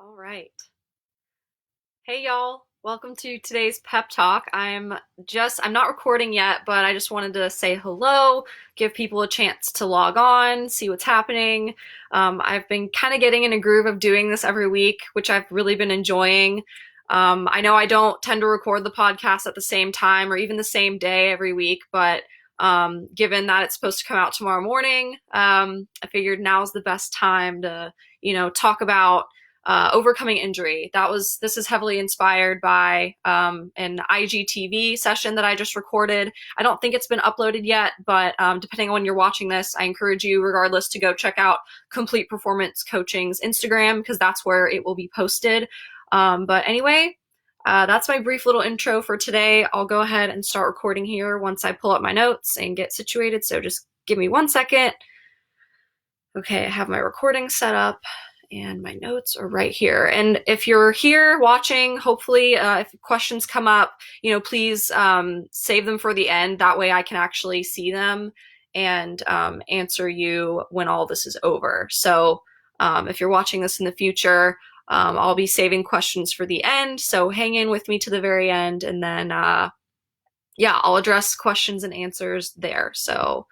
All right. Hey y'all, welcome to today's pep talk. I'm not recording yet, but I just wanted to say hello, give people a chance to log on, see what's happening. I've been kind of getting in a groove of doing this every week, which I've really been enjoying. I know I don't tend to record the podcast at the same time or even the same day every week, but given that it's supposed to come out tomorrow morning, I figured now's the best time to, talk about overcoming injury. This is heavily inspired by an IGTV session that I just recorded. I don't think it's been uploaded yet, but depending on when you're watching this, I encourage you, regardless, to go check out Complete Performance Coaching's Instagram because that's where it will be posted. But anyway, that's my brief little intro for today. I'll go ahead and start recording here once I pull up my notes and get situated. So just give me 1 second. Okay, I have my recording set up and my notes are right here. And if you're here watching, hopefully, if questions come up, please save them for the end. That way I can actually see them and answer you when all this is over. So if you're watching this in the future, I'll be saving questions for the end. So hang in with me to the very end, and then, I'll address questions and answers there. So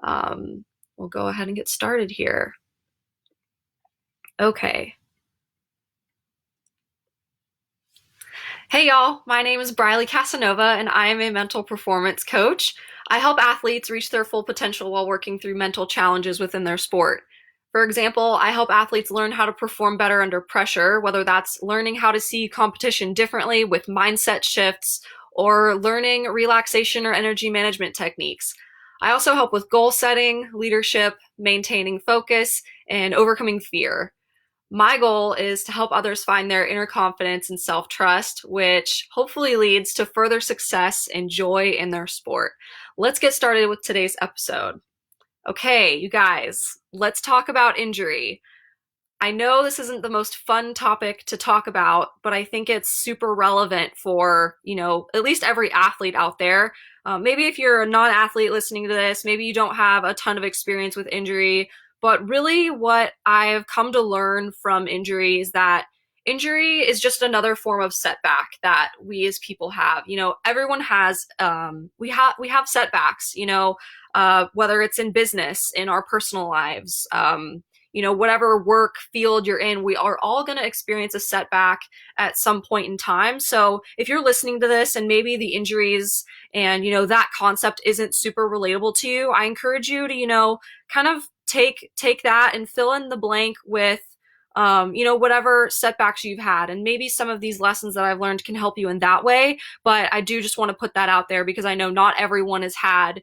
we'll go ahead and get started here. Okay. Hey y'all, my name is Briley Casanova and I am a mental performance coach. I help athletes reach their full potential while working through mental challenges within their sport. For example, I help athletes learn how to perform better under pressure, whether that's learning how to see competition differently with mindset shifts or learning relaxation or energy management techniques. I also help with goal setting, leadership, maintaining focus, and overcoming fear. My goal is to help others find their inner confidence and self-trust, which hopefully leads to further success and joy in their sport. Let's get started with today's episode. Okay, you guys, let's talk about injury. I know this isn't the most fun topic to talk about, but I think it's super relevant for, at least every athlete out there. Maybe if you're a non-athlete listening to this, maybe you don't have a ton of experience with injury, but really what I've come to learn from injury is that injury is just another form of setback that we as people have. Everyone has, we have setbacks, whether it's in business, in our personal lives, whatever work field you're in, we are all going to experience a setback at some point in time. So if you're listening to this and maybe the injuries and, that concept isn't super relatable to you, I encourage you to, kind of take that and fill in the blank with, whatever setbacks you've had. And maybe some of these lessons that I've learned can help you in that way. But I do just want to put that out there because I know not everyone has had,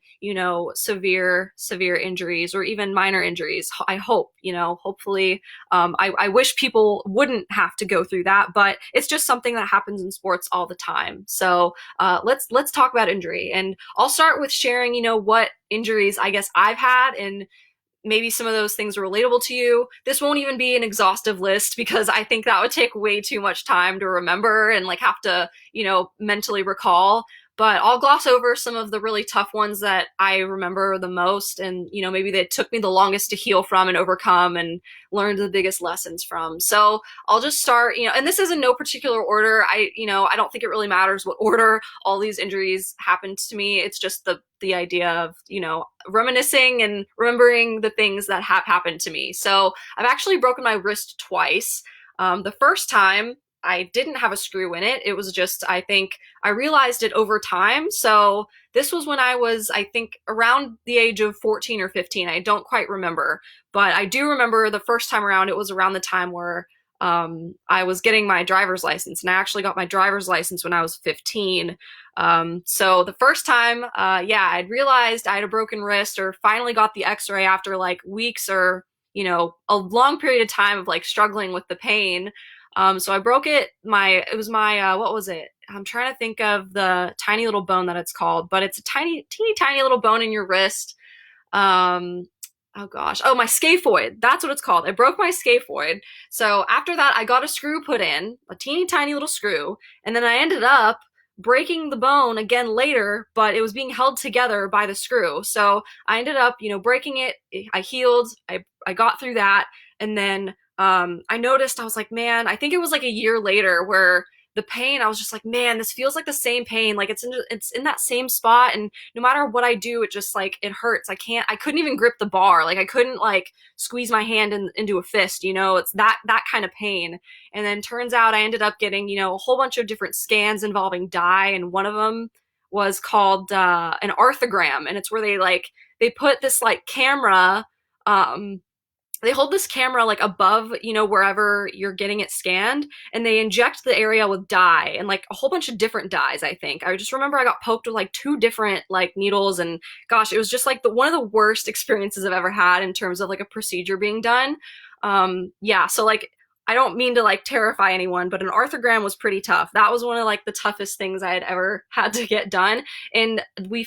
severe injuries or even minor injuries. I hope, hopefully, I wish people wouldn't have to go through that, but it's just something that happens in sports all the time. So let's talk about injury. And I'll start with sharing, what injuries I guess I've had, and maybe some of those things are relatable to you. This won't even be an exhaustive list because I think that would take way too much time to remember and have to, mentally recall. But I'll gloss over some of the really tough ones that I remember the most and, maybe they took me the longest to heal from and overcome and learn the biggest lessons from. So I'll just start, and this is in no particular order. I don't think it really matters what order all these injuries happened to me. It's just the idea of, reminiscing and remembering the things that have happened to me. So I've actually broken my wrist twice. The first time I didn't have a screw in it. It was just, I think I realized it over time. So this was when I was, I think, around the age of 14 or 15. I don't quite remember, but I do remember the first time around, it was around the time where I was getting my driver's license, and I actually got my driver's license when I was 15. So the first time, I'd realized I had a broken wrist, or finally got the x-ray after weeks or, a long period of time of struggling with the pain. So I broke it. It was my, what was it? I'm trying to think of the tiny little bone that it's called, but it's a teeny little bone in your wrist. Oh gosh. Oh, my scaphoid. That's what it's called. I broke my scaphoid. So after that, I got a screw put in, a teeny tiny little screw. And then I ended up breaking the bone again later, but it was being held together by the screw. So I ended up, breaking it. I healed. I got through that. And then I noticed, I was like, man, I think it was like a year later where the pain, I was just like, man, this feels like the same pain. Like it's in that same spot. And no matter what I do, it just like, it hurts. I couldn't even grip the bar. Like I couldn't like squeeze my hand into a fist, it's that kind of pain. And then turns out I ended up getting, a whole bunch of different scans involving dye. And one of them was called, an arthrogram. And it's where they put this like camera, um, they hold this camera like above, wherever you're getting it scanned, and they inject the area with dye and like a whole bunch of different dyes, I think. I just remember I got poked with like two different like needles, and gosh, it was just like one of the worst experiences I've ever had in terms of like a procedure being done. Yeah, so like I don't mean to like terrify anyone, but an arthrogram was pretty tough. That was one of like the toughest things I had ever had to get done. And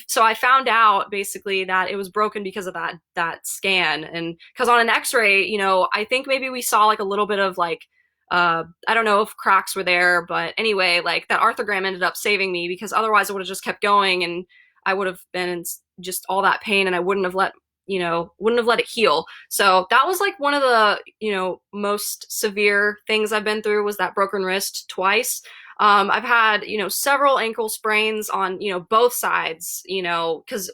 so I found out basically that it was broken because of that scan. And because on an x-ray, I think maybe we saw like a little bit of like, I don't know if cracks were there, but anyway, like that arthrogram ended up saving me, because otherwise it would have just kept going and I would have been in just all that pain, and I wouldn't have let it heal. So that was like one of the, most severe things I've been through, was that broken wrist twice. I've had, several ankle sprains on, both sides, because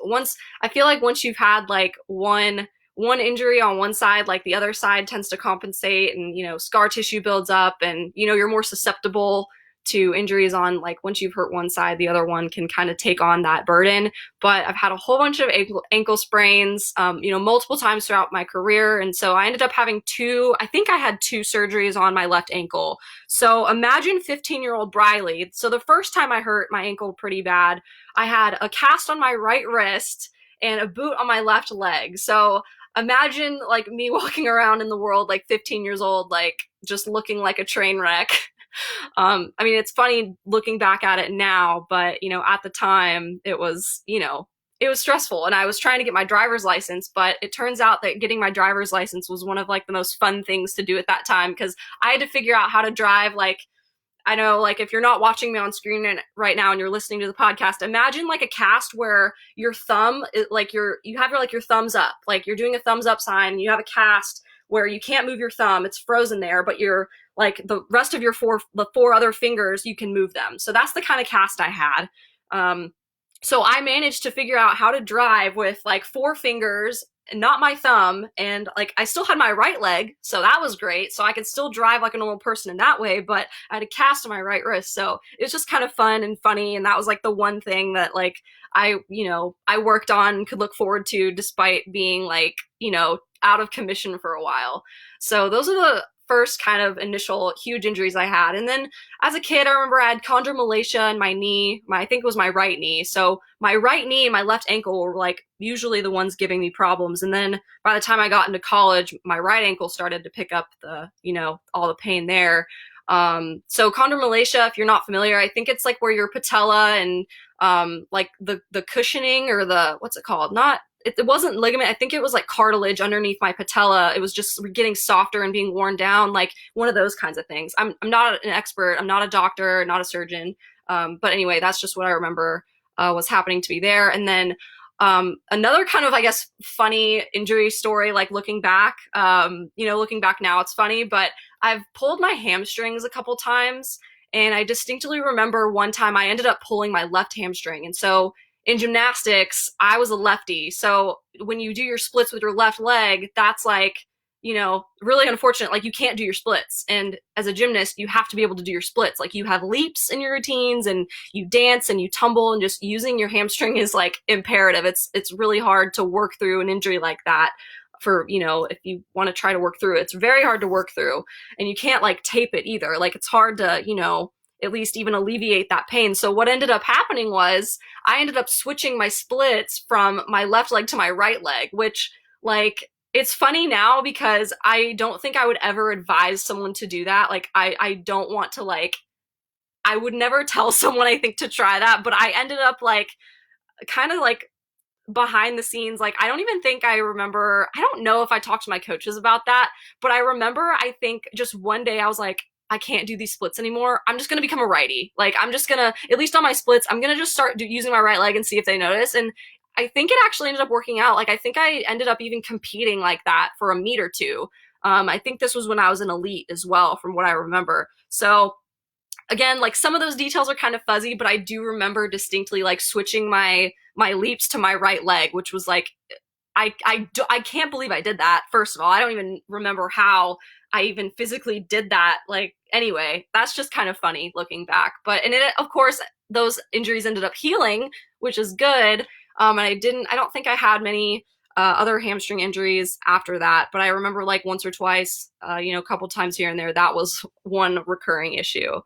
I feel like once you've had like one injury on one side, like the other side tends to compensate, and, scar tissue builds up, and, you're more susceptible to injuries on, like, once you've hurt one side, the other one can kind of take on that burden. But I've had a whole bunch of ankle sprains, multiple times throughout my career. And so I ended up having I think I had two surgeries on my left ankle. So imagine 15-year-old Briley. So the first time I hurt my ankle pretty bad, I had a cast on my right wrist and a boot on my left leg. So imagine like me walking around in the world like 15 years old, like just looking like a train wreck. I mean, it's funny looking back at it now, but at the time it was stressful, and I was trying to get my driver's license, but it turns out that getting my driver's license was one of like the most fun things to do at that time, because I had to figure out how to drive. Like, I know, like, if you're not watching me on screen right now and you're listening to the podcast, imagine like a cast where your thumb, like you have your thumbs up, like you're doing a thumbs up sign. You have a cast where you can't move your thumb; it's frozen there, but you're like the rest of the four other fingers, you can move them. So that's the kind of cast I had. So I managed to figure out how to drive with like four fingers, not my thumb, and like I still had my right leg, so that was great. So I could still drive like a normal person in that way, but I had a cast on my right wrist. So it was just kind of fun and funny, and that was like the one thing that like I worked on and could look forward to, despite being like, out of commission for a while. So those are the first kind of initial huge injuries I had. And then as a kid, I remember I had chondromalacia in my knee. I think it was my right knee. So my right knee and my left ankle were like usually the ones giving me problems. And then by the time I got into college, my right ankle started to pick up all the pain there. So chondromalacia, if you're not familiar, I think it's like where your patella and like the cushioning, or what's it called? It wasn't ligament. I think it was like cartilage underneath my patella. It was just getting softer and being worn down, like one of those kinds of things. I'm not an expert. I'm not a doctor, not a surgeon. But anyway, that's just what I remember was happening to me there. And then another kind of, I guess, funny injury story, like looking back, looking back now, it's funny, but I've pulled my hamstrings a couple times. And I distinctly remember one time I ended up pulling my left hamstring. And so in gymnastics, I was a lefty. So when you do your splits with your left leg, that's like, really unfortunate. Like, you can't do your splits. And as a gymnast, you have to be able to do your splits. Like, you have leaps in your routines, and you dance and you tumble, and just using your hamstring is like imperative. It's really hard to work through an injury like that for, if you want to try to work through it. It's very hard to work through, and you can't like tape it either. Like, it's hard to, at least even alleviate that pain. So what ended up happening was I ended up switching my splits from my left leg to my right leg, which, like, it's funny now because I don't think I would ever advise someone to do that. Like, I don't want to, like, I would never tell someone, I think, to try that, but I ended up like kind of like behind the scenes, like, I don't even think I remember, I don't know if I talked to my coaches about that, but I remember, I think just one day I was like, I can't do these splits anymore. I'm just going to become a righty. Like, I'm just going to, at least on my splits, I'm going to just start using my right leg and see if they notice. And I think it actually ended up working out. Like, I think I ended up even competing like that for a meet or two. I think this was when I was an elite as well, from what I remember. So again, like some of those details are kind of fuzzy, but I do remember distinctly like switching my leaps to my right leg, which was like I can't believe I did that. First of all, I don't even remember how I even physically did that. Like anyway, that's just kind of funny looking back. But and it, of course, those injuries ended up healing, which is good. And I don't think I had many other hamstring injuries after that. But I remember like once or twice, a couple times here and there, that was one recurring issue.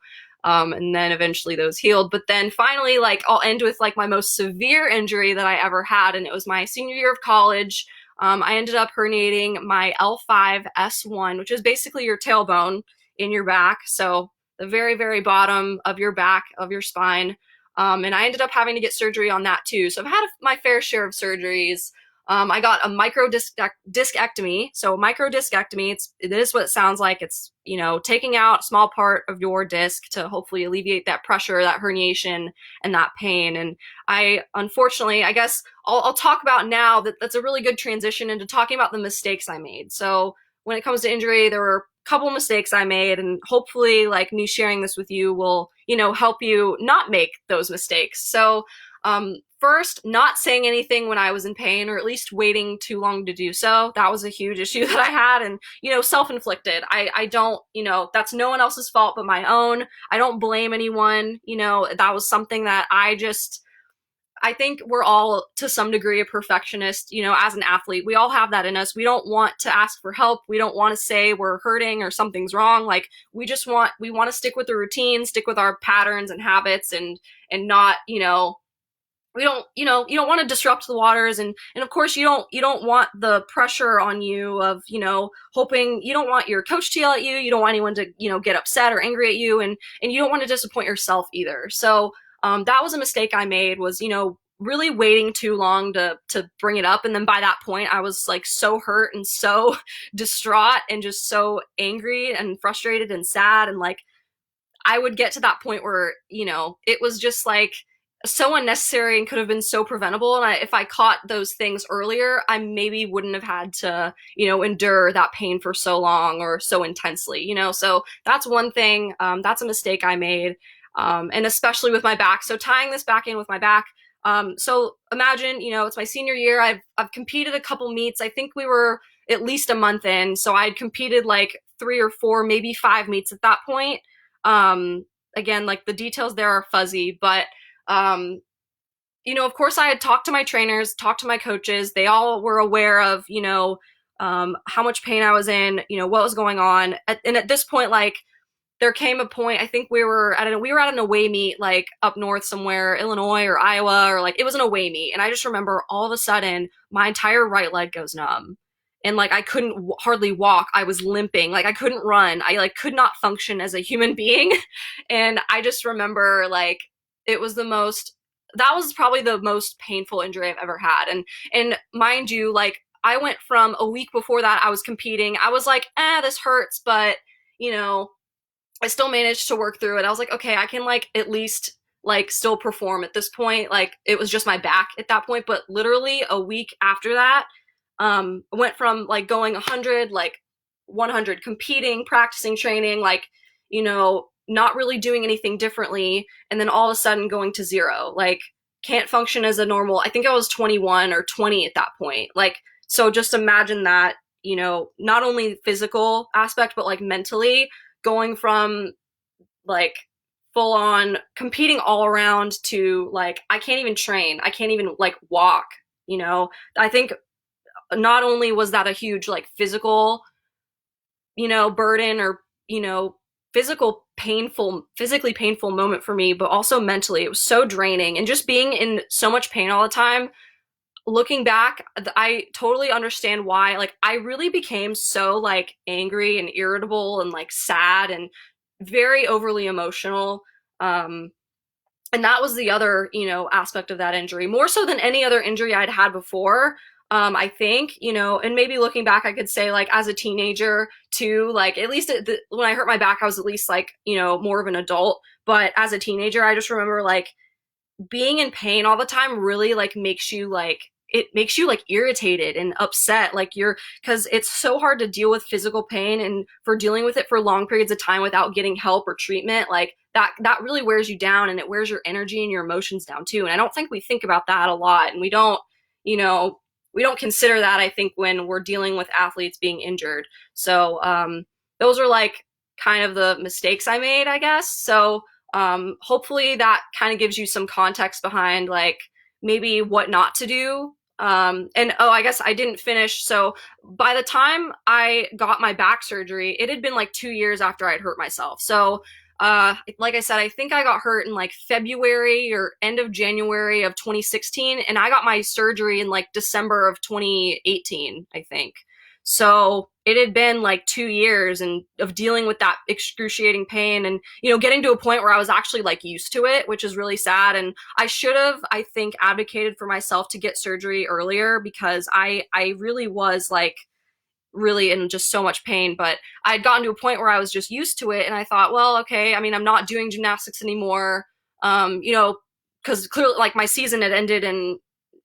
And then eventually those healed. But then finally, like I'll end with like my most severe injury that I ever had, and it was my senior year of college. I ended up herniating my L5S1, which is basically your tailbone in your back. So the very, very bottom of your back, of your spine. And I ended up having to get surgery on that too. So I've had my fair share of surgeries. I got a discectomy. So microdiscectomy, it is what it sounds like. It's, taking out a small part of your disc to hopefully alleviate that pressure, that herniation, and that pain. And unfortunately, I guess I'll talk about now that's a really good transition into talking about the mistakes I made. So when it comes to injury, there were a couple mistakes I made, and hopefully like me sharing this with you will, help you not make those mistakes. So, first, not saying anything when I was in pain, or at least waiting too long to do so. That was a huge issue that I had, and, self-inflicted. I don't, that's no one else's fault but my own. I don't blame anyone. That was something that I think we're all to some degree a perfectionist, as an athlete. We all have that in us. We don't want to ask for help. We don't want to say we're hurting or something's wrong. Like we want to stick with the routine, stick with our patterns and habits, and not, we don't, you don't want to disrupt the waters. And of course you don't want the pressure on you of, hoping. You don't want your coach to yell at you. You don't want anyone to, get upset or angry at you. And you don't want to disappoint yourself either. So, that was a mistake I made, was, really waiting too long to bring it up. And then by that point I was like so hurt and so distraught and just so angry and frustrated and sad. And like, I would get to that point where, it was just like so unnecessary and could have been so preventable. And if I caught those things earlier, I maybe wouldn't have had to, endure that pain for so long or so intensely, So that's one thing. That's a mistake I made. And especially with my back. So tying this back in with my back. So imagine, it's my senior year. I've competed a couple meets. I think we were at least a month in. So I'd competed like 3 or 4, maybe 5 meets at that point. Again, like the details there are fuzzy, but, of course I had talked to my trainers, talked to my coaches. They all were aware of, how much pain I was in, what was going on. And at this point, like, there came a point, I think we were at an away meet, like up north somewhere, Illinois or Iowa, or like it was an away meet. And I just remember all of a sudden my entire right leg goes numb. And like I couldn't hardly walk. I was limping. Like I couldn't run. I like could not function as a human being. And I just remember like it was that was probably the most painful injury I've ever had. And mind you, like I went from a week before that, I was competing. I was like, this hurts, but I still managed to work through it. I was like, okay, I can like at least like still perform at this point. Like it was just my back at that point. But literally a week after that, went from like going 100, like 100, competing, practicing, training, like, not really doing anything differently. And then all of a sudden going to 0, like can't function as a normal. I think I was 21 or 20 at that point. Like, so just imagine that, not only physical aspect, but like mentally, going from like full on competing all around to like I can't even train. I can't even like walk, I think not only was that a huge like physical, burden or, physically painful moment for me, but also mentally it was so draining. And just being in so much pain all the time, looking back, I totally understand why. Like I really became so like angry and irritable and like sad and very overly emotional. And that was the other, aspect of that injury, more so than any other injury I'd had before. I think, and maybe looking back, I could say like as a teenager too, like at least when I hurt my back, I was at least like, more of an adult. But as a teenager, I just remember like being in pain all the time really like makes you like, it makes you like irritated and upset. Like because it's so hard to deal with physical pain, and for dealing with it for long periods of time without getting help or treatment, like that really wears you down, and it wears your energy and your emotions down too. And I don't think we think about that a lot, and you know, we don't consider that, I think, when we're dealing with athletes being injured. So those are like kind of the mistakes I made, I guess. So hopefully that kind of gives you some context behind like maybe what not to do. And oh, I guess I didn't finish. So by the time I got my back surgery, it had been like 2 years after I'd hurt myself. So like I said, I think I got hurt in like February or end of January of 2016, and I got my surgery in like December of 2018, I think. So it had been like 2 years and of dealing with that excruciating pain, and getting to a point where I was actually like used to it, which is really sad. And I should have, I think, advocated for myself to get surgery earlier, because I really was like really in just so much pain. But I'd gotten to a point where I was just used to it, and I thought, well, okay, I mean, I'm not doing gymnastics anymore, because clearly like my season had ended in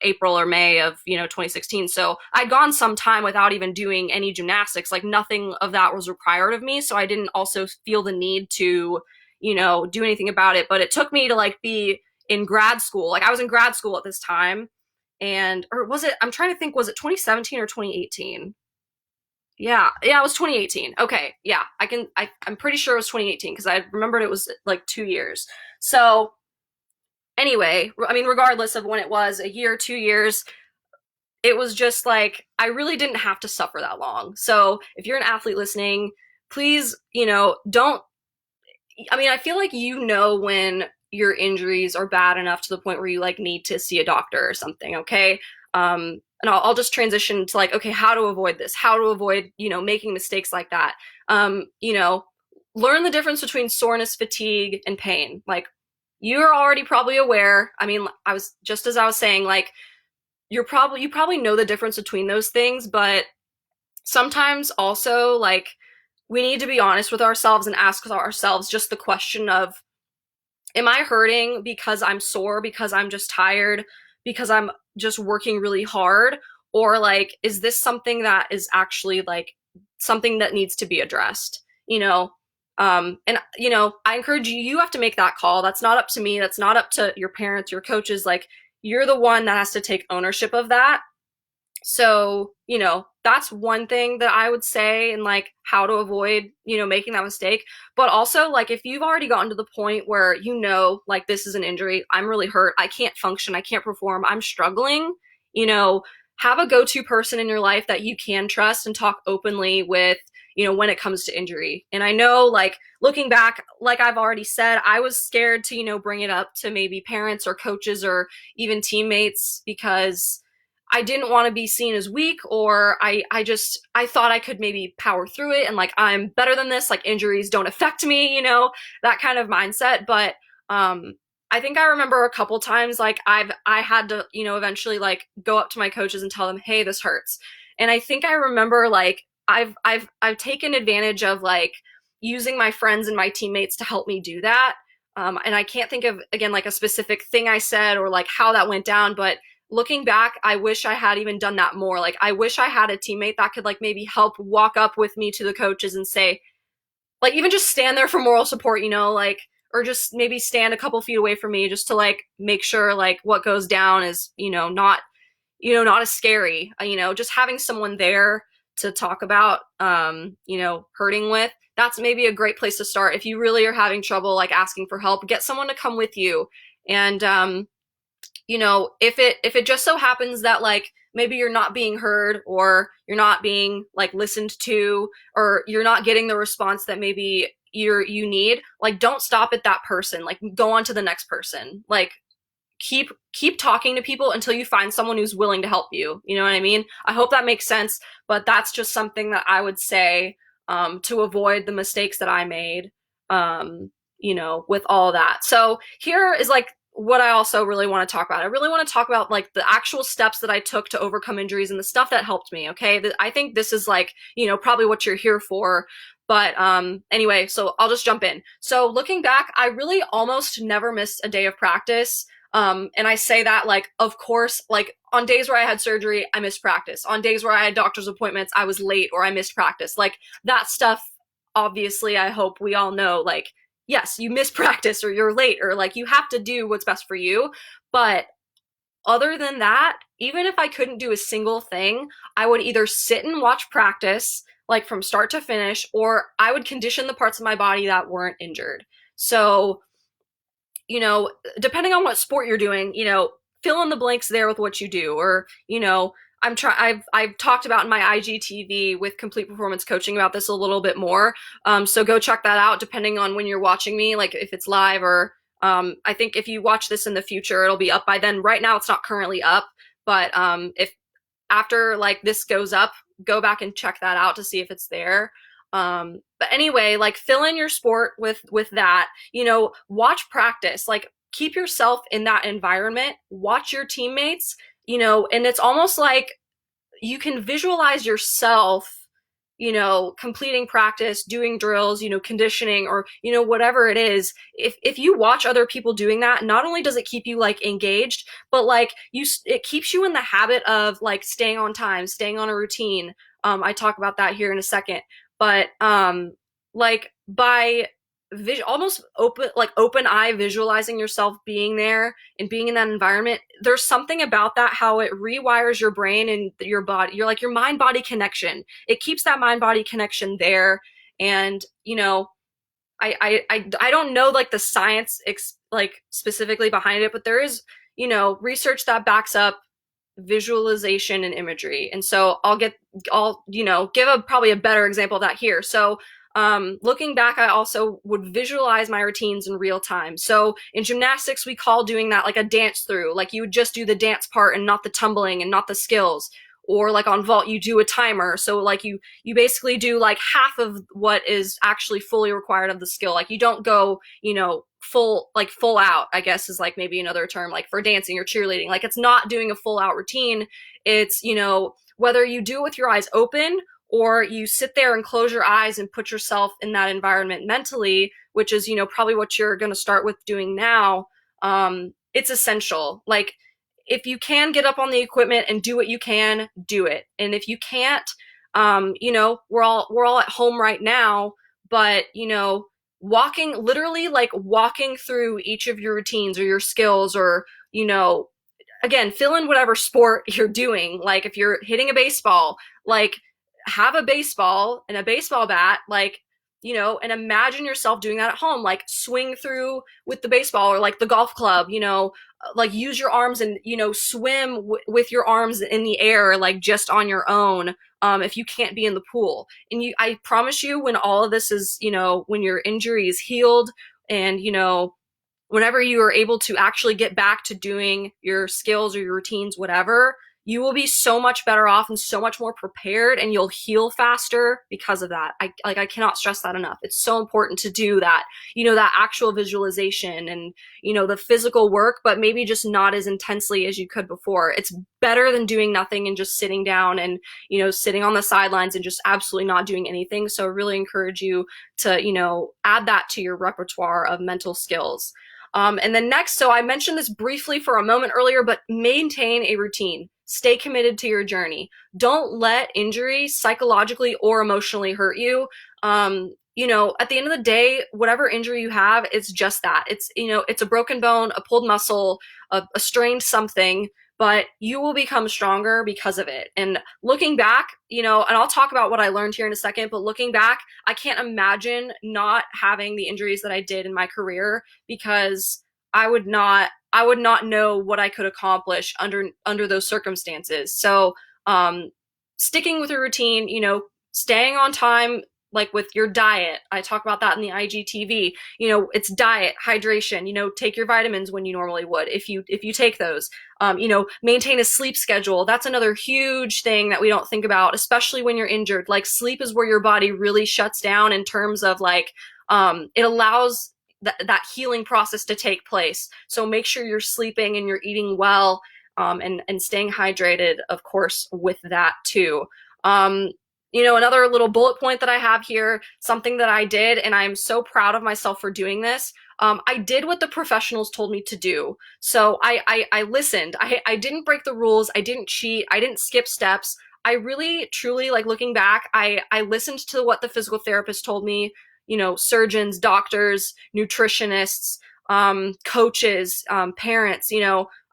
April or May of 2016. So I'd gone some time without even doing any gymnastics. Like nothing of that was required of me, so I didn't also feel the need to do anything about it. But it took me to like be in grad school. Like I was in grad school at this time, and or was it, I'm trying to think, was it 2017 or 2018? Yeah, it was 2018. Okay, yeah, I'm pretty sure it was 2018, because I remembered it was like 2 years. So anyway, I mean, regardless of when it was, a year, 2 years, it was just like I really didn't have to suffer that long. So if you're an athlete listening, please, don't. I mean, I feel like when your injuries are bad enough to the point where you like need to see a doctor or something. Okay. And I'll just transition to like, okay, how to avoid this, how to avoid, making mistakes like that. Learn the difference between soreness, fatigue, and pain. Like you're already probably aware. I mean, as I was saying, like you probably know the difference between those things, but sometimes also like we need to be honest with ourselves and ask ourselves just the question of, am I hurting because I'm sore, because I'm just tired, because I'm just working really hard? Or like, is this something that is actually like something that needs to be addressed? And I encourage you, you have to make that call. That's not up to me. That's not up to your parents, your coaches. Like you're the one that has to take ownership of that. So, that's one thing that I would say, and like how to avoid, making that mistake. But also, like, if you've already gotten to the point where, like this is an injury, I'm really hurt, I can't function, I can't perform, I'm struggling, have a go-to person in your life that you can trust and talk openly with, when it comes to injury. And I know, like, looking back, like I've already said, I was scared to, bring it up to maybe parents or coaches or even teammates, because I didn't want to be seen as weak, or I thought I could maybe power through it and like I'm better than this, like injuries don't affect me, that kind of mindset. But I think I remember a couple times like I had to, eventually like go up to my coaches and tell them, hey, this hurts. And I think I remember like I've taken advantage of like using my friends and my teammates to help me do that. And I can't think of, again, like a specific thing I said or like how that went down, but looking back, I wish I had even done that more. Like, I wish I had a teammate that could like maybe help walk up with me to the coaches and say, like, even just stand there for moral support, like, or just maybe stand a couple feet away from me just to like make sure like what goes down is, not as scary. Just having someone there to talk about, hurting with, that's maybe a great place to start. If you really are having trouble like asking for help, get someone to come with you. And if it just so happens that like maybe you're not being heard, or you're not being like listened to, or you're not getting the response that maybe you need, like don't stop at that person, like go on to the next person. Like keep talking to people until you find someone who's willing to help you. You know what I mean? I hope that makes sense, but that's just something that I would say to avoid the mistakes that I made, with all that. So here is like what I also really want to talk about. I really want to talk about like the actual steps that I took to overcome injuries and the stuff that helped me. Okay. I think this is like, probably what you're here for. But anyway, so I'll just jump in. So looking back, I really almost never missed a day of practice. And I say that like, of course, like on days where I had surgery, I missed practice. On days where I had doctor's appointments, I was late or I missed practice. Like that stuff, obviously, I hope we all know, like, yes, you miss practice or you're late or like you have to do what's best for you. But other than that, even if I couldn't do a single thing, I would either sit and watch practice, like from start to finish, or I would condition the parts of my body that weren't injured. So, you know, depending on what sport you're doing, fill in the blanks there with what you do. Or, I've talked about in my IGTV with Complete Performance Coaching about this a little bit more. So go check that out depending on when you're watching me, like if it's live or I think if you watch this in the future, it'll be up by then. Right now, it's not currently up, but if after like this goes up, go back and check that out to see if it's there. But anyway, like fill in your sport with that. Watch practice. Like keep yourself in that environment. Watch your teammates. And it's almost like you can visualize yourself completing practice, doing drills, conditioning or, whatever it is. If you watch other people doing that, not only does it keep you like engaged, but like it keeps you in the habit of like staying on time, staying on a routine. I talk about that here in a second, but, like by almost open eye visualizing yourself being there and being in that environment, there's something about that, how it rewires your brain and your body. You're like your mind body connection. It keeps that mind body connection there. And I don't know like the science like specifically behind it, but there is research that backs up visualization and imagery. And so I'll give probably a better example of that here. So looking back, I also would visualize my routines in real time. So in gymnastics, we call doing that like a dance through. Like you would just do the dance part and not the tumbling and not the skills. Or like on vault, you do a timer. So like you basically do like half of what is actually fully required of the skill. Like you don't go, full out, I guess is like maybe another term, like for dancing or cheerleading. Like it's not doing a full out routine. It's, whether you do it with your eyes open or you sit there and close your eyes and put yourself in that environment mentally, which is, probably what you're going to start with doing now. It's essential. Like if you can get up on the equipment and do what you can, do it. And if you can't, we're all at home right now, but literally like walking through each of your routines or your skills or, again, fill in whatever sport you're doing. Like if you're hitting a baseball, like have a baseball and a baseball bat, like, and imagine yourself doing that at home, like swing through with the baseball or like the golf club, like use your arms and, swim with your arms in the air, like just on your own. If you can't be in the pool. And I promise you, when all of this is, when your injury is healed and, whenever you are able to actually get back to doing your skills or your routines, whatever, you will be so much better off and so much more prepared, and you'll heal faster because of that. I cannot stress that enough. It's so important to do that, that actual visualization and, the physical work, but maybe just not as intensely as you could before. It's better than doing nothing and just sitting down and, sitting on the sidelines and just absolutely not doing anything. So I really encourage you to, add that to your repertoire of mental skills. And then next, so I mentioned this briefly for a moment earlier, but maintain a routine. Stay committed to your journey. Don't let injury psychologically or emotionally hurt you. At the end of the day, whatever injury you have, it's just that. It's a broken bone, a pulled muscle, a strained something, but you will become stronger because of it. And looking back, and I'll talk about what I learned here in a second, but looking back, I can't imagine not having the injuries that I did in my career, because I would not know what I could accomplish under those circumstances. So, sticking with your routine, staying on time, like with your diet. I talk about that in the IGTV. It's diet, hydration, take your vitamins when you normally would, if you take those. Maintain a sleep schedule. That's another huge thing that we don't think about, especially when you're injured. Like sleep is where your body really shuts down in terms of like, it allows that healing process to take place. So make sure you're sleeping and you're eating well, and staying hydrated, of course, with that too. Another little bullet point that I have here, something that I did, and I'm so proud of myself for doing this. I did what the professionals told me to do. So I listened. I didn't break the rules. I didn't cheat. I didn't skip steps. I really, truly, like looking back, I listened to what the physical therapist told me, surgeons, doctors, nutritionists, coaches, parents,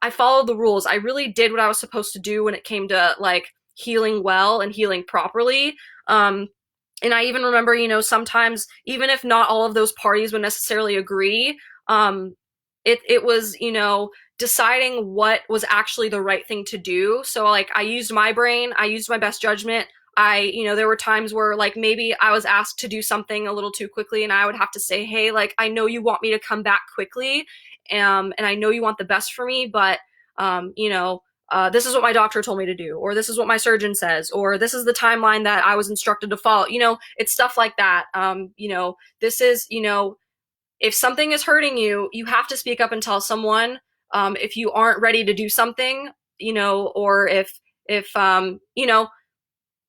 I followed the rules. I really did what I was supposed to do when it came to like healing well and healing properly. Um, and I even remember, sometimes even if not all of those parties would necessarily agree, it was, deciding what was actually the right thing to do. So like I used my brain, I used my best judgment. There were times where like maybe I was asked to do something a little too quickly and I would have to say, hey, like I know you want me to come back quickly, and I know you want the best for me, but this is what my doctor told me to do, or this is what my surgeon says, or this is the timeline that I was instructed to follow. It's stuff like that. This is, if something is hurting you, you have to speak up and tell someone. If you aren't ready to do something, or if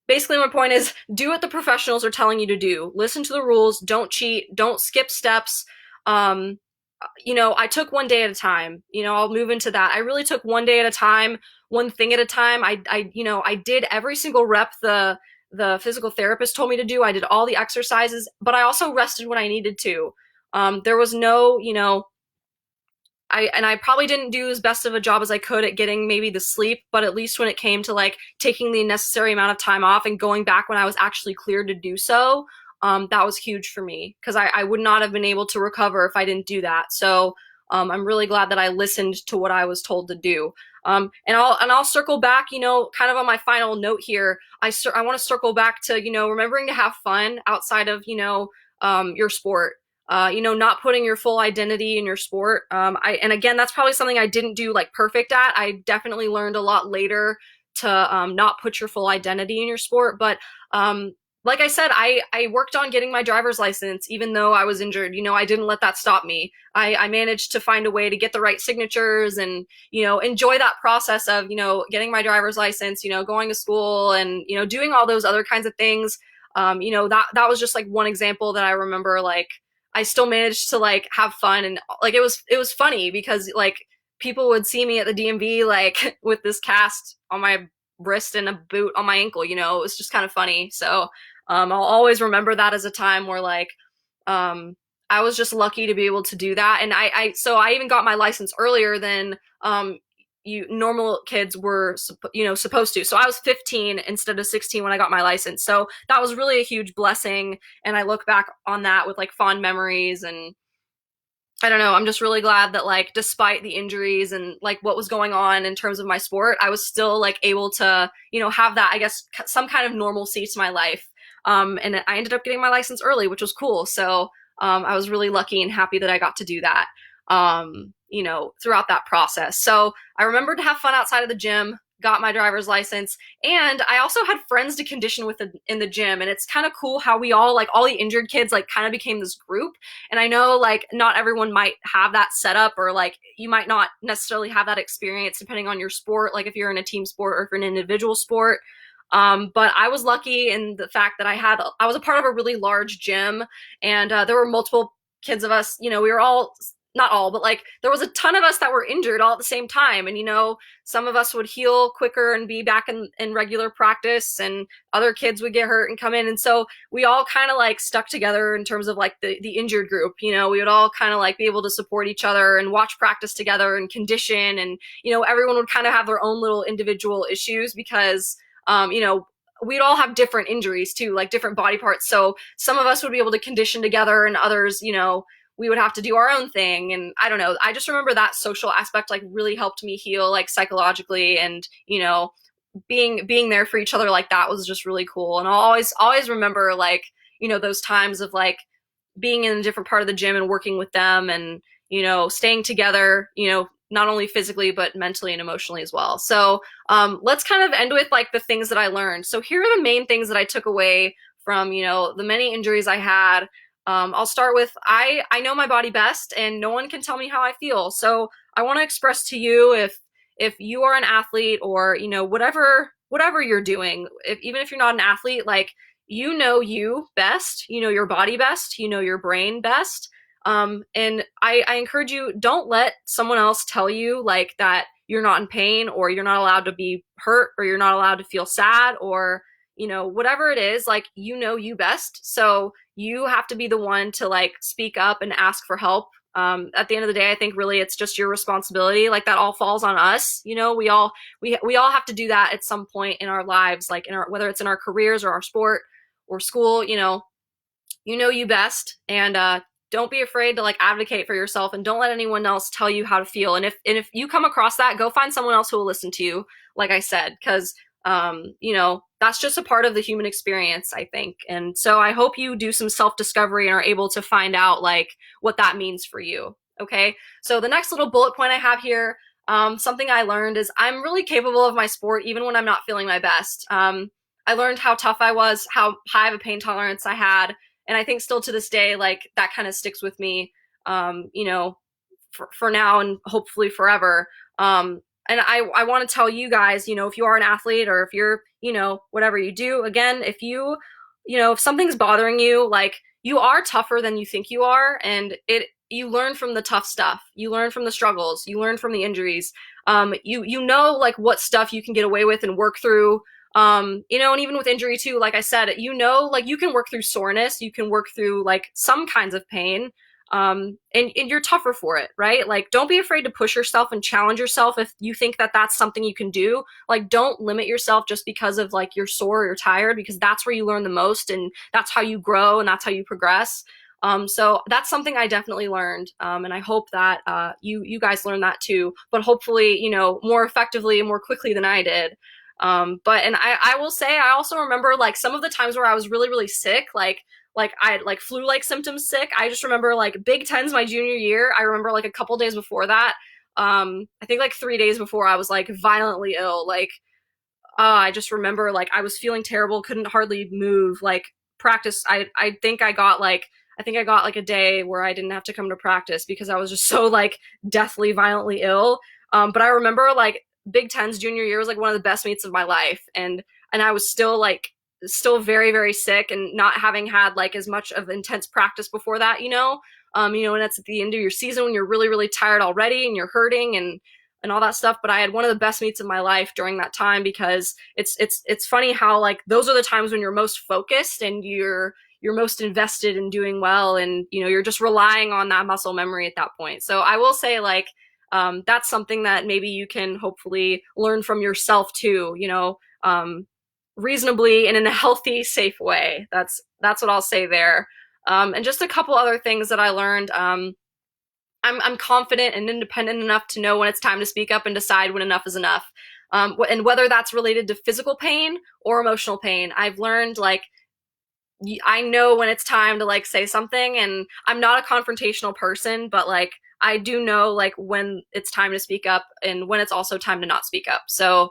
basically my point is do what the professionals are telling you to do. Listen to the rules. Don't cheat. Don't skip steps. Um, I took one day at a time. I'll move into that. I really took one day at a time, one thing at a time. I did every single rep the physical therapist told me to do. I did all the exercises, but I also rested when I needed to. There was no, I probably didn't do as best of a job as I could at getting maybe the sleep, but at least when it came to like taking the necessary amount of time off and going back when I was actually cleared to do so, that was huge for me because I would not have been able to recover if I didn't do that. So I'm really glad that I listened to what I was told to do. And I'll circle back, kind of on my final note here. I want to circle back to remembering to have fun outside of your sport. Not putting your full identity in your sport. And again, that's probably something I didn't do like perfect at. I definitely learned a lot later to not put your full identity in your sport. But like I said, I worked on getting my driver's license, even though I was injured. I didn't let that stop me. I managed to find a way to get the right signatures and, enjoy that process of, getting my driver's license, going to school and, doing all those other kinds of things. That was just like one example that I remember, like, I still managed to like have fun, and like it was funny because like people would see me at the DMV like with this cast on my wrist and a boot on my ankle. It was just kind of funny. So I'll always remember that as a time where like um, I was just lucky to be able to do that, and so I even got my license earlier than you normal kids were supposed to. So I was 15 instead of 16 when I got my license. So that was really a huge blessing, and I look back on that with like fond memories. And I don't know, I'm just really glad that like despite the injuries and like what was going on in terms of my sport, I was still like able to have that, I guess, some kind of normalcy to my life. And I ended up getting my license early, which was cool. So I was really lucky and happy that I got to do that throughout that process. So I remembered to have fun outside of the gym, got my driver's license, and I also had friends to condition with in the gym. And it's kind of cool how we all, like all the injured kids, like kind of became this group. And I know like not everyone might have that setup, or like you might not necessarily have that experience depending on your sport, like if you're in a team sport or if you're in an individual sport. But I was lucky in the fact that I was a part of a really large gym, and there were multiple kids of us. We were all, not all, but like there was a ton of us that were injured all at the same time. And some of us would heal quicker and be back in regular practice, and other kids would get hurt and come in. And so we all kind of like stuck together in terms of like the injured group. We would all kind of like be able to support each other and watch practice together and condition. And everyone would kind of have their own little individual issues because we'd all have different injuries too, like different body parts. So some of us would be able to condition together, and others, we would have to do our own thing. And I don't know, I just remember that social aspect like really helped me heal like psychologically, and being there for each other like that was just really cool. And I'll always remember like those times of like being in a different part of the gym and working with them, and staying together, not only physically but mentally and emotionally as well. So let's kind of end with like the things that I learned. So here are the main things that I took away from the many injuries I had. I'll start with I know my body best, and no one can tell me how I feel. So I want to express to you, if you are an athlete, or whatever whatever you're doing, even if you're not an athlete, like, you know you best, you know your body best, you know your brain best. And I encourage you, don't let someone else tell you like that you're not in pain, or you're not allowed to be hurt, or you're not allowed to feel sad, or whatever it is. Like, you know you best, so you have to be the one to like speak up and ask for help. At the end of the day, I think really it's just your responsibility. Like, that all falls on us. We all have to do that at some point in our lives, like in our, whether it's in our careers or our sport or school. You know you best, and don't be afraid to like advocate for yourself, and don't let anyone else tell you how to feel. And if you come across that, go find someone else who will listen to you, like I said, because that's just a part of the human experience, I think. And so I hope you do some self-discovery and are able to find out like what that means for you. Okay, so the next little bullet point I have here, something I learned is I'm really capable of my sport even when I'm not feeling my best. I learned how tough I was, how high of a pain tolerance I had, and I think still to this day, like, that kind of sticks with me, for now and hopefully forever. And I want to tell you guys, if you are an athlete, or if you're, whatever you do, again, if something's bothering you, like, you are tougher than you think you are, and you learn from the tough stuff, you learn from the struggles, you learn from the injuries. You know, like, what stuff you can get away with and work through. And even with injury too, like I said, like, you can work through soreness, you can work through like some kinds of pain, and you're tougher for it, right? Like, don't be afraid to push yourself and challenge yourself if you think that that's something you can do. Like, don't limit yourself just because of like you're sore or you're tired, because that's where you learn the most, and that's how you grow, and that's how you progress. So that's something I definitely learned, and I hope that you guys learn that too, but hopefully, more effectively and more quickly than I did. And I will say, I also remember like some of the times where I was really, really sick, like I had like flu-like symptoms sick. I just remember like Big Tens my junior year. I remember like a couple days before that, I think like 3 days before, I was like violently ill. Like, I just remember like I was feeling terrible, couldn't hardly move. Like, practice, I think I got like a day where I didn't have to come to practice because I was just so like deathly violently ill. But I remember like Big Ten's junior year was like one of the best meets of my life, and I was still very, very sick, and not having had like as much of intense practice before that. And that's at the end of your season when you're really, really tired already, and you're hurting, and all that stuff. But I had one of the best meets of my life during that time, because it's funny how like those are the times when you're most focused, and you're most invested in doing well, and you're just relying on that muscle memory at that point. So I will say, like, that's something that maybe you can hopefully learn from yourself too, reasonably and in a healthy, safe way. That's what I'll say there. And just a couple other things that I learned. I'm confident and independent enough to know when it's time to speak up and decide when enough is enough. And whether that's related to physical pain or emotional pain, I've learned, like, I know when it's time to like say something, and I'm not a confrontational person, but like, I do know like when it's time to speak up and when it's also time to not speak up. So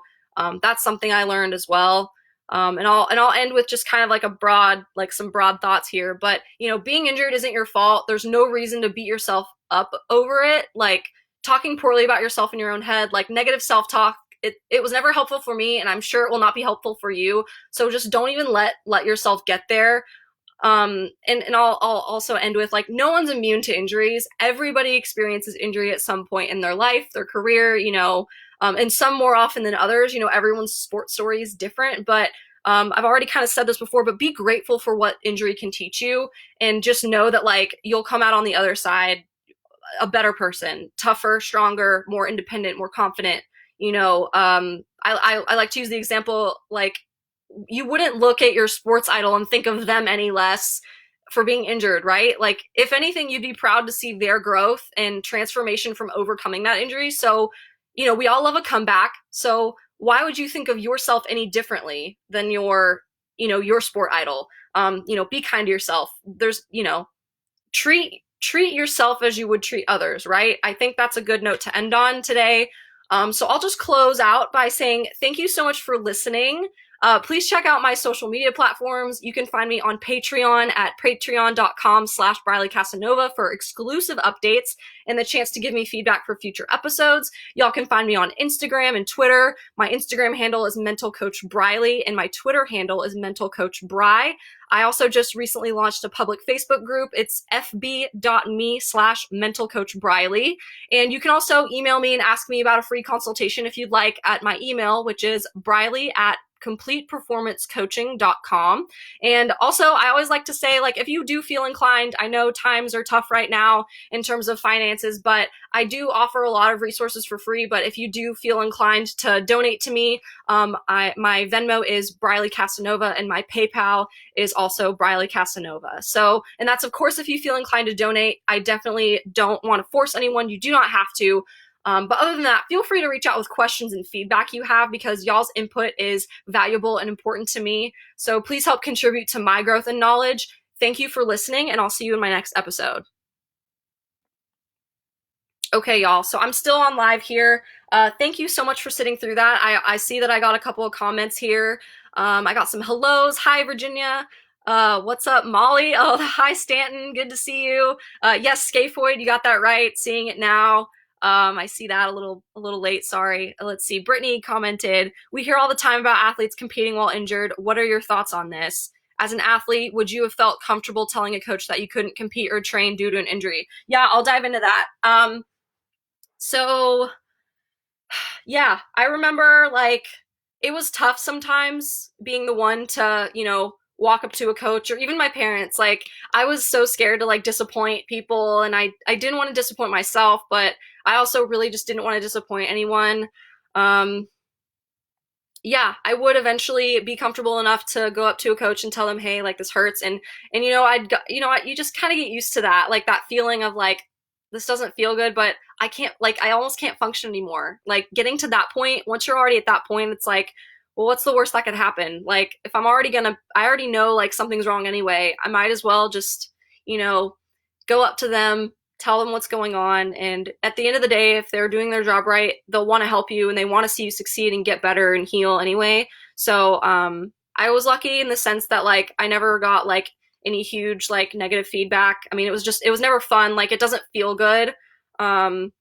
that's something I learned as well. And I'll end with just kind of like some broad thoughts here. But being injured isn't your fault. There's no reason to beat yourself up over it. Like, talking poorly about yourself in your own head, like negative self-talk, it was never helpful for me, and I'm sure it will not be helpful for you. So just don't even let yourself get there. And I'll also end with, like, no one's immune to injuries. Everybody experiences injury at some point in their life, their career, and some more often than others. Everyone's sports story is different, but I've already kind of said this before, but be grateful for what injury can teach you, and just know that like you'll come out on the other side a better person, tougher, stronger, more independent, more confident. I like to use the example, like, you wouldn't look at your sports idol and think of them any less for being injured, right? Like, if anything, you'd be proud to see their growth and transformation from overcoming that injury. So, we all love a comeback. So why would you think of yourself any differently than your sport idol? Be kind to yourself. Treat yourself as you would treat others, right? I think that's a good note to end on today. So I'll just close out by saying thank you so much for listening. Please check out my social media platforms. You can find me on Patreon at patreon.com/Briley Casanova for exclusive updates and the chance to give me feedback for future episodes. Y'all can find me on Instagram and Twitter. My Instagram handle is Mental Coach Briley, and my Twitter handle is Mental Coach Bry. I also just recently launched a public Facebook group. It's fb.me/Mental Coach Briley. And you can also email me and ask me about a free consultation if you'd like at my email, which is briley@completeperformancecoaching.com. And also, I always like to say, like, if you do feel inclined, I know times are tough right now in terms of finances, but I do offer a lot of resources for free. But if you do feel inclined to donate to me, my Venmo is Briley Casanova, and my PayPal is also Briley Casanova. So, and that's of course if you feel inclined to donate. I definitely don't want to force anyone. You do not have to. But other than that, feel free to reach out with questions and feedback you have, because y'all's input is valuable and important to me. So please help contribute to my growth and knowledge. Thank you for listening, and I'll see you in my next episode. Okay, y'all. So I'm still on live here. Thank you so much for sitting through that. I see that I got a couple of comments here. I got some hellos. Hi, Virginia. What's up, Molly? Oh, hi, Stanton. Good to see you. Yes, Scafoid, you got that right. Seeing it now. I see that a little late. Sorry. Let's see. Brittany commented, "We hear all the time about athletes competing while injured. What are your thoughts on this? As an athlete, would you have felt comfortable telling a coach that you couldn't compete or train due to an injury?" Yeah, I'll dive into that. So yeah, I remember like it was tough sometimes being the one to, walk up to a coach or even my parents. Like I was so scared to like disappoint people, and I didn't want to disappoint myself, but I also really just didn't want to disappoint anyone. Um yeah, I would eventually be comfortable enough to go up to a coach and tell them, "Hey, like this hurts." And you just kind of get used to that, like that feeling of like this doesn't feel good, but I can't, like I almost can't function anymore. Like getting to that point, once you're already at that point, it's like, well, what's the worst that could happen? Like if I already know like something's wrong anyway. I might as well just, you know, go up to them, tell them what's going on, and at the end of the day, if they're doing their job right, they'll want to help you and they want to see you succeed and get better and heal anyway. So I was lucky in the sense that like I never got like any huge like negative feedback. I mean, it was never fun. Like it doesn't feel good. um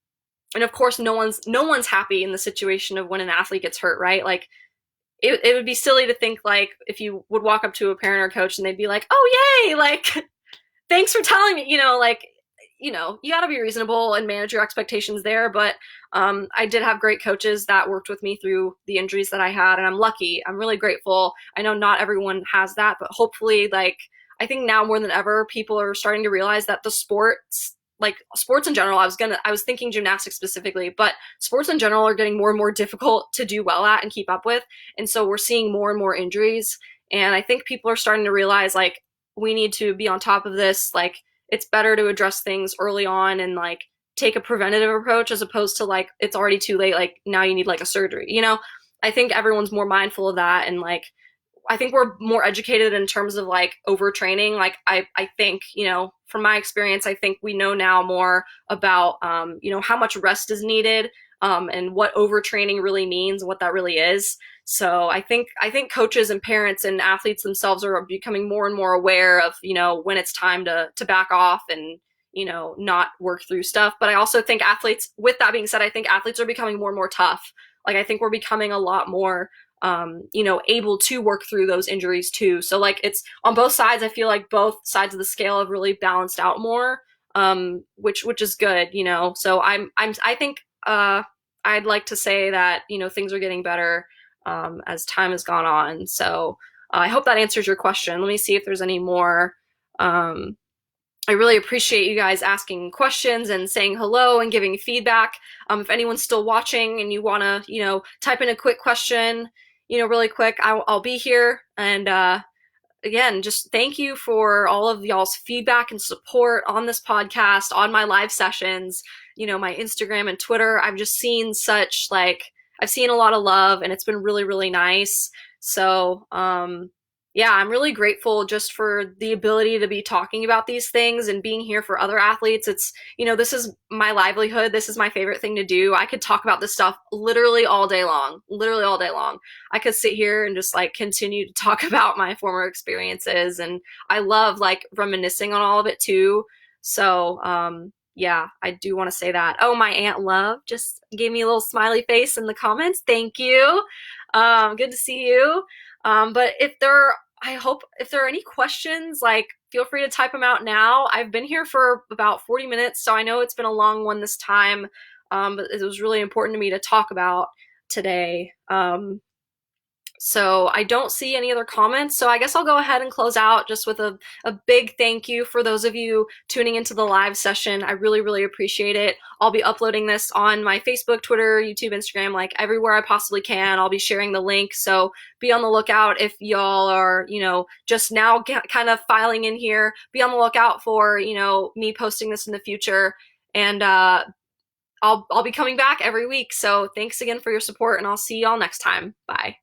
and of course no one's happy in the situation of when an athlete gets hurt, right? Like it would be silly to think like if you would walk up to a parent or coach and they'd be like, "Oh yay, like thanks for telling me," like, you got to be reasonable and manage your expectations there. But I did have great coaches that worked with me through the injuries that I had, and I'm lucky. I'm really grateful. I know not everyone has that, but hopefully, like, I think now more than ever, people are starting to realize that the sports, like sports in general, I was thinking gymnastics specifically, but sports in general are getting more and more difficult to do well at and keep up with. And so we're seeing more and more injuries. And I think people are starting to realize, like, we need to be on top of this. Like, it's better to address things early on and like take a preventative approach as opposed to like it's already too late, like now you need like a surgery. I think everyone's more mindful of that, and like I think we're more educated in terms of like overtraining. Like I think, from my experience, I think we know now more about how much rest is needed, and what overtraining really means, what that really is. So I think coaches and parents and athletes themselves are becoming more and more aware of, when it's time to back off and, not work through stuff. But I also think athletes, with that being said, I think athletes are becoming more and more tough. Like I think we're becoming a lot more able to work through those injuries too. So like it's on both sides. I feel like both sides of the scale have really balanced out more, which is good. So I think I'd like to say that things are getting better as time has gone on. So I hope that answers your question. Let me see if there's any more. I really appreciate you guys asking questions and saying hello and giving feedback. If anyone's still watching and you want to, type in a quick question, really quick, I'll be here. And again, just thank you for all of y'all's feedback and support on this podcast, on my live sessions, my Instagram and Twitter. I've just seen I've seen a lot of love, and it's been really, really nice. So, Yeah, I'm really grateful just for the ability to be talking about these things and being here for other athletes. This is my livelihood. This is my favorite thing to do. I could talk about this stuff literally all day long, literally all day long. I could sit here and just like continue to talk about my former experiences. And I love like reminiscing on all of it too. So, yeah, I do want to say that. Oh, my Aunt Love just gave me a little smiley face in the comments. Thank you. Good to see you. But I hope if there are any questions, like feel free to type them out now. I've been here for about 40 minutes, so I know it's been a long one this time, but it was really important to me to talk about today. So I don't see any other comments. So I guess I'll go ahead and close out just with a big thank you for those of you tuning into the live session. I really, really appreciate it. I'll be uploading this on my Facebook, Twitter, YouTube, Instagram, like everywhere I possibly can. I'll be sharing the link. So be on the lookout if y'all are, just now kind of filing in here. Be on the lookout for, me posting this in the future. And I'll be coming back every week. So thanks again for your support, and I'll see y'all next time. Bye.